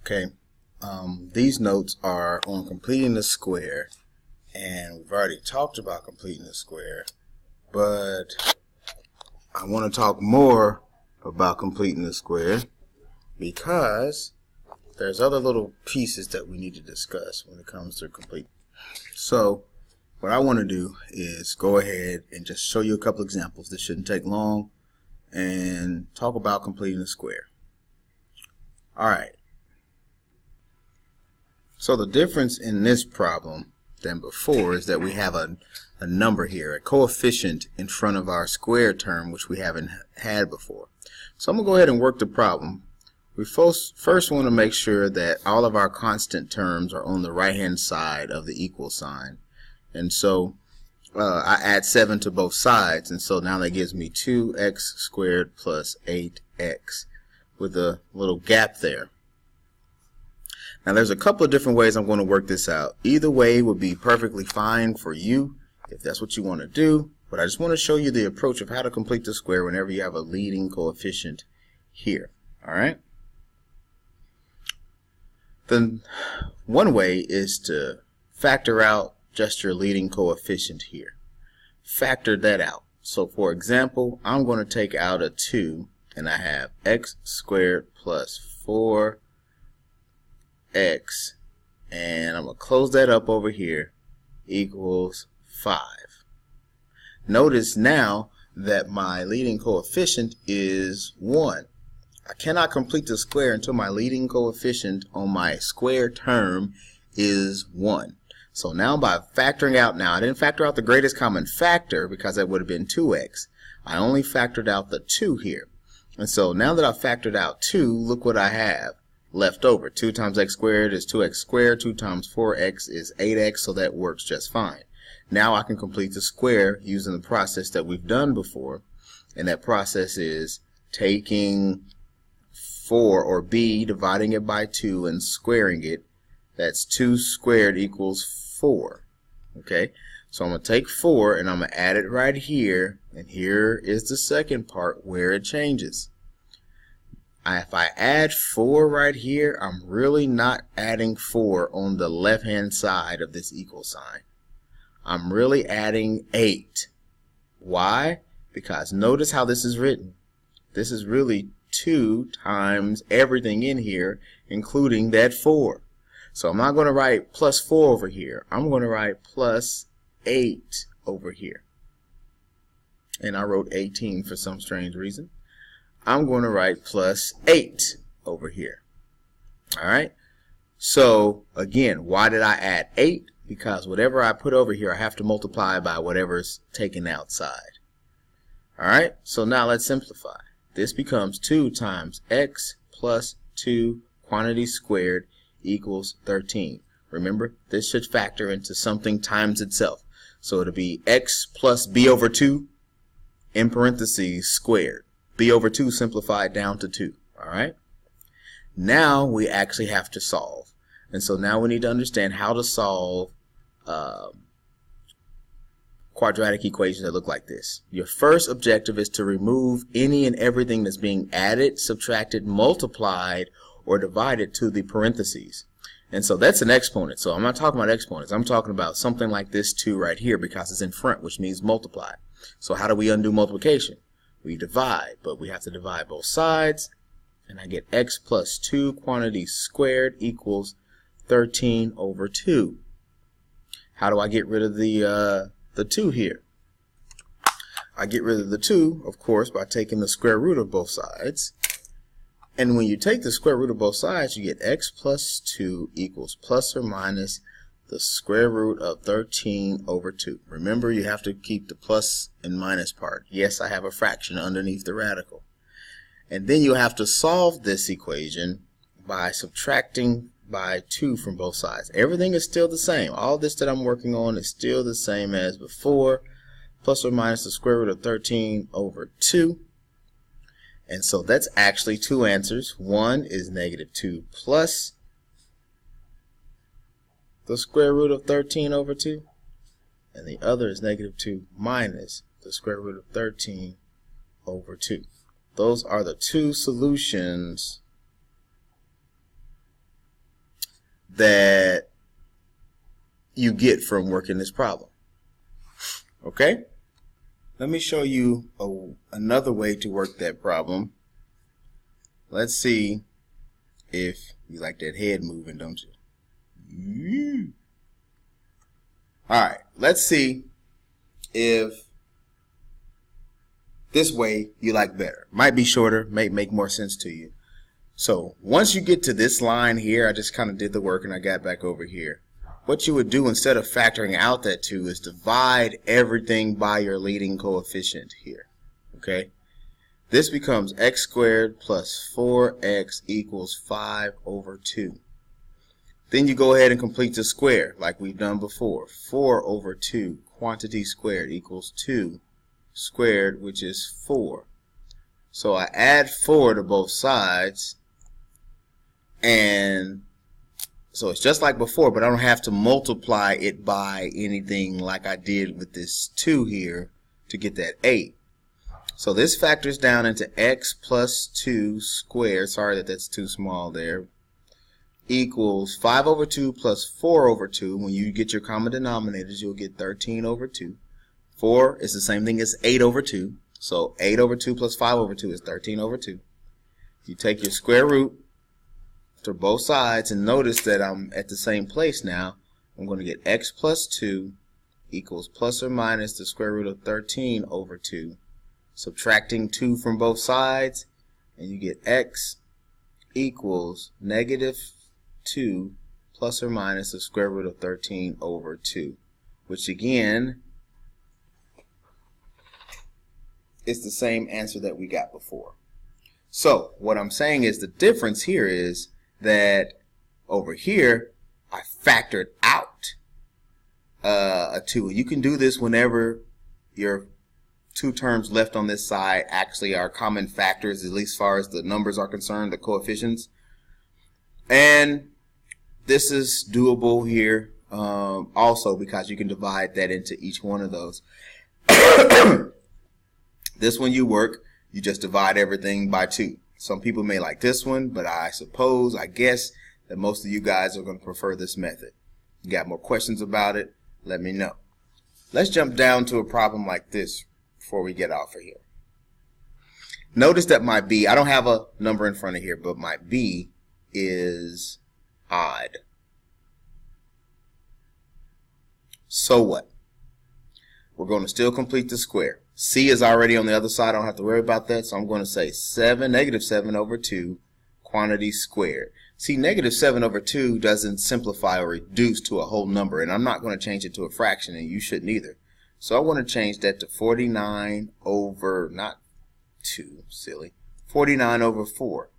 Okay, these notes are on completing the square, and we've already talked about completing the square, but I want to talk more about completing the square because there's other little pieces that we need to discuss when it comes to complete. So what I want to do is go ahead and just show you a couple examples. This shouldn't take long, and talk about completing the square. Alright, so the difference in this problem than before is that we have a number here, a coefficient in front of our square term, which we haven't had before. So I'm going to go ahead and work the problem. We first want to make sure that all of our constant terms are on the right hand side of the equal sign. And so I add 7 to both sides, and so now that gives me 2x squared plus 8x with a little gap there. Now there's a couple of different ways I'm going to work this out. Either way would be perfectly fine for you if that's what you want to do, but I just want to show you the approach of how to complete the square whenever you have a leading coefficient here. Alright? Then one way is to factor out just your leading coefficient here. Factor that out. So for example, I'm going to take out a 2 and I have x squared plus 4x, and I'm going to close that up over here, equals 5. Notice now that my leading coefficient is 1. I cannot complete the square until my leading coefficient on my square term is 1. So now by factoring out, now I didn't factor out the greatest common factor because that would have been 2x. I only factored out the 2 here. And so now that I've factored out 2, look what I have left over. 2 times x squared is 2x squared. 2 times 4x is 8x, so that works just fine. Now I can complete the square using the process that we've done before, and that process is taking 4, or b, dividing it by 2 and squaring it. That's 2 squared equals 4. Okay, so I'm going to take 4 and I'm going to add it right here, and here is the second part where it changes. If I add 4 right here, I'm really not adding 4 on the left hand side of this equal sign. I'm really adding 8. Why? Because notice how this is written. This is really 2 times everything in here, including that 4. So I'm not going to write plus 4 over here. I'm going to write plus 8 over here. And I wrote 18 for some strange reason. I'm going to write plus 8 over here. Alright? So, again, why did I add 8? Because whatever I put over here, I have to multiply by whatever's taken outside. Alright? So now let's simplify. This becomes 2 times x plus 2 quantity squared equals 13. Remember, this should factor into something times itself. So it'll be x plus b over 2 in parentheses squared. B over 2 simplified down to 2. Alright? Now we actually have to solve. And so now we need to understand how to solve quadratic equations that look like this. Your first objective is to remove any and everything that's being added, subtracted, multiplied, or divided to the parentheses. And so that's an exponent. So I'm not talking about exponents. I'm talking about something like this 2 right here because it's in front, which means multiply. So how do we undo multiplication? We divide, but we have to divide both sides, and I get x plus 2 quantity squared equals 13 over 2. How do I get rid of the 2 here? I get rid of the 2, of course, by taking the square root of both sides. And when you take the square root of both sides, you get x plus 2 equals plus or minus the square root of 13 over 2. Remember, you have to keep the plus and minus part. Yes, I have a fraction underneath the radical. And then you have to solve this equation by subtracting by 2 from both sides. Everything is still the same. All this that I'm working on is still the same as before. Plus or minus the square root of 13 over 2. And so that's actually 2 answers. One is negative 2 plus the square root of 13 over 2. And the other is negative 2 minus the square root of 13 over 2. Those are the two solutions that you get from working this problem. Okay? Let me show you another way to work that problem. Let's see if you like that head moving, don't you? Alright, let's see if this way you like better. Might be shorter, may make more sense to you. So once you get to this line here, I just kind of did the work and I got back over here. What you would do instead of factoring out that 2 is divide everything by your leading coefficient here. Okay? This becomes x squared plus 4x equals 5 over 2. Then you go ahead and complete the square like we've done before. 4 over 2 quantity squared equals 2 squared, which is 4. So I add 4 to both sides, and so it's just like before, but I don't have to multiply it by anything like I did with this 2 here to get that 8. So this factors down into x plus 2 squared, sorry that that's too small there, equals 5 over 2 plus 4 over 2. When you get your common denominators, you'll get 13 over 2. 4 is the same thing as 8 over 2. So 8 over 2 plus 5 over 2 is 13 over 2. You take your square root to both sides, and notice that I'm at the same place now. I'm going to get x plus 2 equals plus or minus the square root of 13 over 2. Subtracting 2 from both sides, and you get x equals negative 2 plus or minus the square root of 13 over 2, which again is the same answer that we got before. So what I'm saying is the difference here is that over here I factored out a 2. You can do this whenever your 2 terms left on this side actually are common factors, at least as far as the numbers are concerned, the coefficients. And this is doable here also because you can divide that into each one of those. This one you work, you just divide everything by 2. Some people may like this one, but I guess that most of you guys are going to prefer this method. You got more questions about it, let me know. Let's jump down to a problem like this before we get off of here. Notice that my b, I don't have a number in front of here, but my b is odd. So what? We're going to still complete the square. C is already on the other side. I don't have to worry about that. So I'm going to say negative 7 over 2 quantity squared. See, negative 7 over 2 doesn't simplify or reduce to a whole number. And I'm not going to change it to a fraction, and you shouldn't either. So I want to change that to 49 over, not 2, silly, 49 over 4.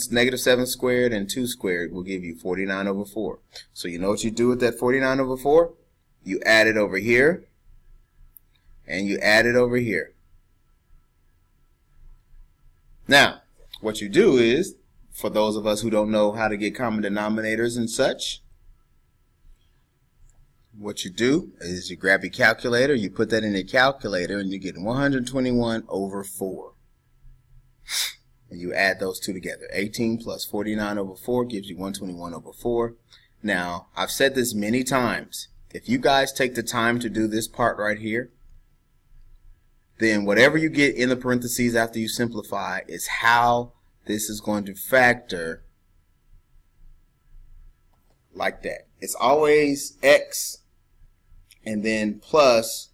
Negative 7 squared and 2 squared will give you 49 over 4. So you know what you do with that 49 over 4? You add it over here, and you add it over here. Now, what you do is, for those of us who don't know how to get common denominators and such, what you do is you grab your calculator, you put that in your calculator, and you get 121 over 4. And you add those two together. 18 plus 49 over 4 gives you 121 over 4. Now, I've said this many times. If you guys take the time to do this part right here, then whatever you get in the parentheses after you simplify is how this is going to factor like that. It's always x and then plus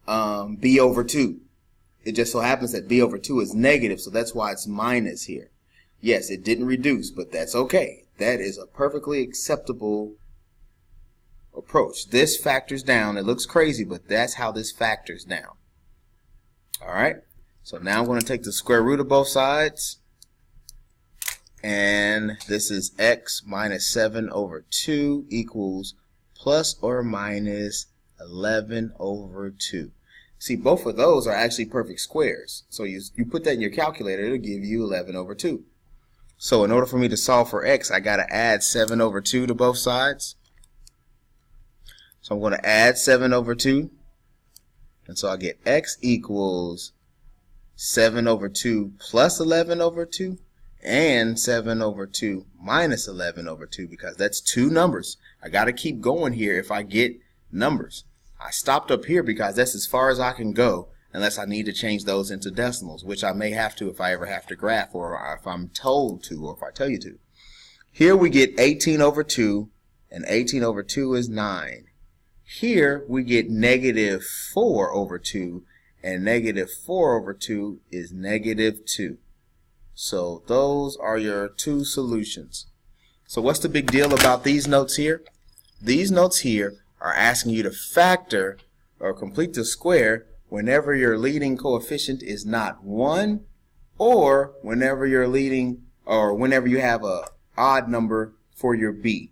b over 2. It just so happens that b over 2 is negative, so that's why it's minus here. Yes, it didn't reduce, but that's okay. That is a perfectly acceptable approach. This factors down. It looks crazy, but that's how this factors down. Alright, so now I'm going to take the square root of both sides, and this is x minus 7 over 2 equals plus or minus 11 over 2. See, both of those are actually perfect squares. So you put that in your calculator, it'll give you 11 over 2. So in order for me to solve for x, I got to add 7 over 2 to both sides. So I'm going to add 7 over 2. And so I get x equals 7 over 2 plus 11 over 2. and 7 over 2 minus 11 over 2, because that's two numbers. I got to keep going here if I get numbers. I stopped up here because that's as far as I can go unless I need to change those into decimals, which I may have to if I ever have to graph, or if I'm told to, or if I tell you to. Here we get 18 over 2, and 18 over 2 is 9. Here we get negative 4 over 2, and negative 4 over 2 is negative 2. So those are your two solutions. So what's the big deal about these notes here? These notes here are asking you to factor or complete the square whenever your leading coefficient is not 1, or whenever you're leading, or whenever you have a odd number for your b.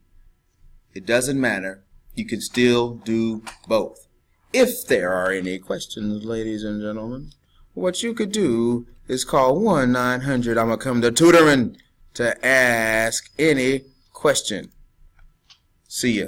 It doesn't matter. You can still do both. If there are any questions, ladies and gentlemen, what you could do is call 1-900 I'ma come to tutoring to ask any question. See ya.